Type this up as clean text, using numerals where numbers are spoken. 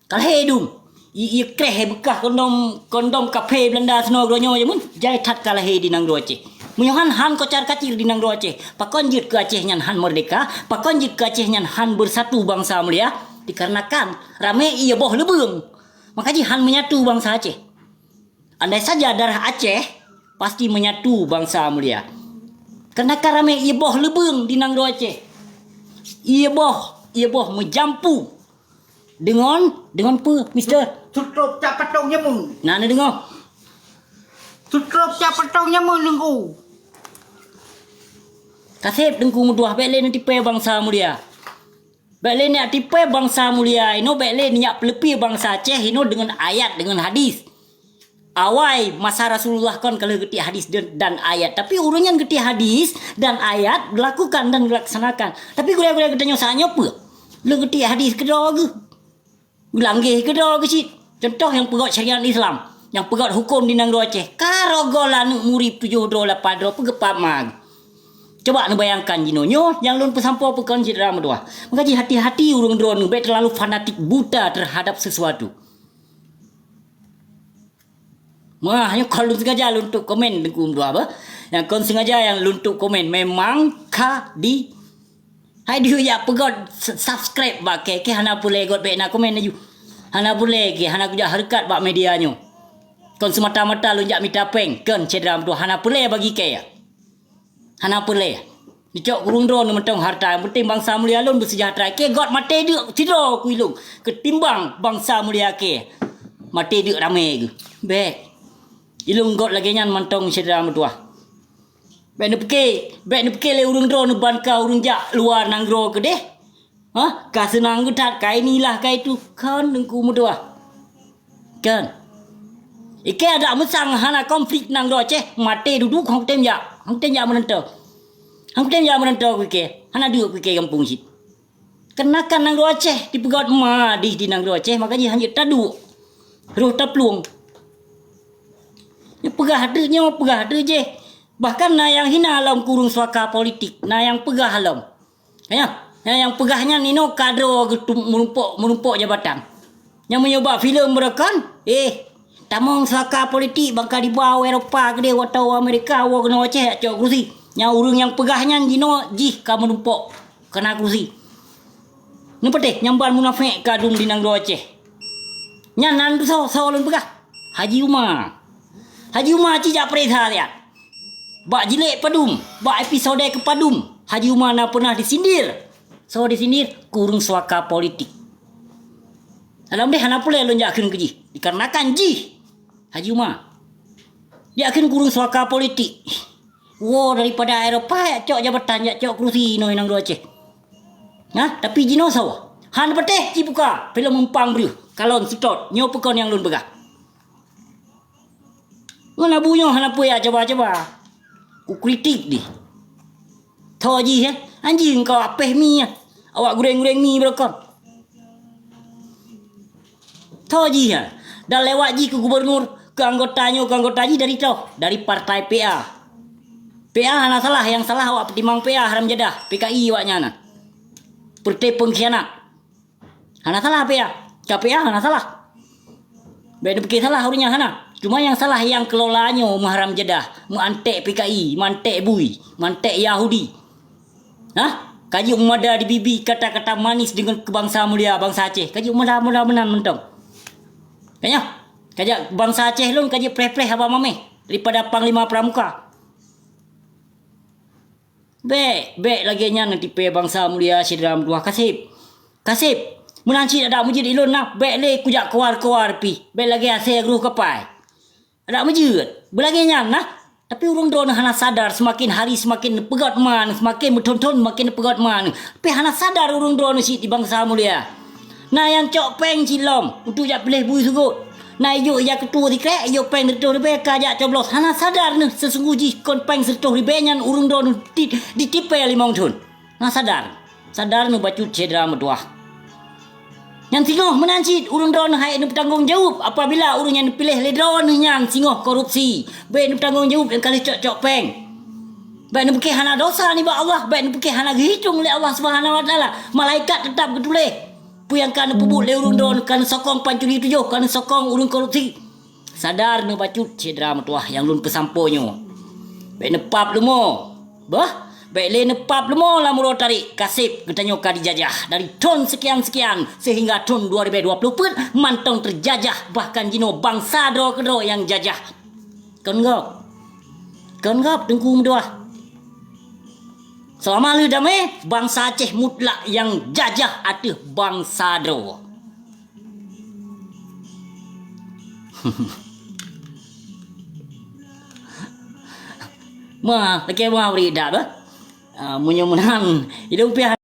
Kalau hidung, ia kreh bekah kondom kafe Belanda seno gronyo je mun jai tat kalah di nang Aceh. Munyohan han kocar kacir di nang Aceh. Pakon jit ke Aceh nyan han merdeka, pakon jit ke Aceh nyan han bersatu bangsa mulia dikarenakan rame ia boh lebeng. Makanya han menyatu bangsa Aceh. Andai saja darah Aceh pasti menyatu bangsa mulia. Karena rame ia boh lebeng di nang Aceh. Ia boh menjampu dengan apa Mister? Tutup capatongnya mun. Nana dengar. Tutup capatongnya mun lengku. Kasih dengku mudah bele nanti pe bangsa mulia. Bele ni tipe bangsa mulia ino bele ni yak pelepi bangsa Aceh ino dengan ayat dengan hadis. Awai masa Rasulullah kan kalau geti hadis dan ayat, tapi urunnya geti hadis dan ayat dilakukan dan dilaksanakan. Tapi gula-gula ketanya sanya apa? Lu geti hadis kedua ke? Bilanggih kedua ke sih? Contoh yang pegat syariat Islam, yang pegat hukum di nang Aceh. Karogola nu murib 7 dolar padro pegepak mag. Coba nu bayangkan jinonyo yang lun pesampo pekan cedera medua. Maka hati-hati urung drone nu terlalu fanatik buta terhadap sesuatu. Wah, yang kalau sengaja luntuk komen dengku dua apa? Yang kon sengaja yang luntuk komen memang di hai dia ya pegot subscribe bak ke hana pule got be na komen aju. Hana pule ke hana kuja harkat bak medianyo. Kon semata-mata lu jak mita peng kon cedera tu hana pule bagi ke ya. Hana pule. Dicok kurung drone mentong harta yang penting bangsa mulia lun bersejahtera ke got mate dia tidur kuilung ketimbang bangsa mulia ke. Mate dia ramai ke. Baik. Ilung got lagi nyan mantong cedera metua. Baik nu peke le urung drone ban ka urung jak luar nang gro ke deh. Ha? Ka senang getat kai ni lah kai tu kan dengku metua. Kan. Ike ada mesang hana konflik nang gro Aceh mate duduk hong tem ya menentau. Hong tem ya menentau ke hana duduk ke kampung sit. Kenakan nang gro Aceh dipegat ma di nang gro Aceh makanya hanya tadu. Roh tapluang. Pegah ada je. Bahkan na yang hina alam kurung suaka politik, na yang pegah alam. Ya, yang pegahnya nino kadro menumpuk jabatan. Yang menyoba filem merekan, tamong suaka politik bangka di bawah Eropah ke dia atau Amerika wa kena Aceh cok kursi. Yang urung yang pegahnya jino jih ka menumpuk kena kursi. Ni petik nyamban munafik kadung di nang Aceh. Nyan tu soalun pegah. Haji Umar cijak perintah dia. Bak jilek padum, bak episode ke padum. Haji Umar na pernah disindir. So disindir kurung suaka politik. Dalam deh hana pula lon jakin keji. Dikarenakan ji Haji Umar. Dia akan kurung suaka politik. Wow daripada Eropah ya cok jabatan ya cok kursi no nang Aceh. Nah, tapi jino sawa. Han peteh ji buka film umpang beriu. Kalon setot nyo pekon yang lun begah. Mana bunyo hana puya coba-coba. Ku kritik di. Tho ji ya. Anjing kau apeh mi ya. Awak goreng-goreng mi berokon. Tho ji ya. Dah lewat ji ke gubernur, ke anggotanya dari tau, dari partai PA. PA hana salah, yang salah awak petimbang PA haram jadah. PKI awaknya na. Partai pengkhianat. Hana salah PA. KPA hana salah. Beda pikir salah hurnya hana. Cuma yang salah yang kelolanya mahram jadah, mantek PKI, mantek bui, mantek Yahudi. Hah? Kaji umada di bibi kata-kata manis dengan kebangsa mulia bangsa Aceh. Kaji umada menan mentong. Kayaknya, kaji bangsa Aceh lun kaji preh-preh abang mameh daripada Panglima Pramuka. Baik lagi nya nanti pe bangsa mulia sedram dua kasip. Menanci ada mujid ilun nak baik le kujak keluar pi. Baik lagi asal gruh kapai. Ada mujud. Belagainya nah. Tapi urung drone hana sadar semakin hari semakin pegat man, semakin bertonton makin pegat man. Tapi hana sadar urung drone si di bangsa mulia. Nah yang cok peng cilom untuk jak pilih bui sugut. Nah iyo ya ketua dikrek iyo peng tertuh lebih kajak coblos. Hana sadar nih sesungguhnya kon peng sertuh lebih nyan urung drone ditipe 5 tahun. Nah sadar nih bacut cedera meduah. Yang singoh menancit urung drone hai nu bertanggung jawab apabila urung yang dipilih le drone yang singoh korupsi. Baik nu bertanggung jawab dan kali cok peng. Baik nu pikir hana dosa ni ba Allah, baik nu pikir hana dihitung oleh Allah Subhanahu wa taala. Malaikat tetap ketuleh. Puyang kan pubuk leurung don kan sokong pancuri tujuh kan sokong urung korupsi. Sadar ne bacut cedera metuah yang lun pesamponyo. Baik nepap lu mo. Bah, baik le nepap lu mo lah muro tarik kasip ketanyo ka dijajah dari ton sekian-sekian sehingga ton 2020 pun mantong terjajah bahkan jino bangsa do kedo yang jajah. Kon ngop tengku metuah. Selama lu damai bangsa Aceh mutlak yang jajah atas bangsa do. Lagi beri dah bah. Munyumunan hidung pihak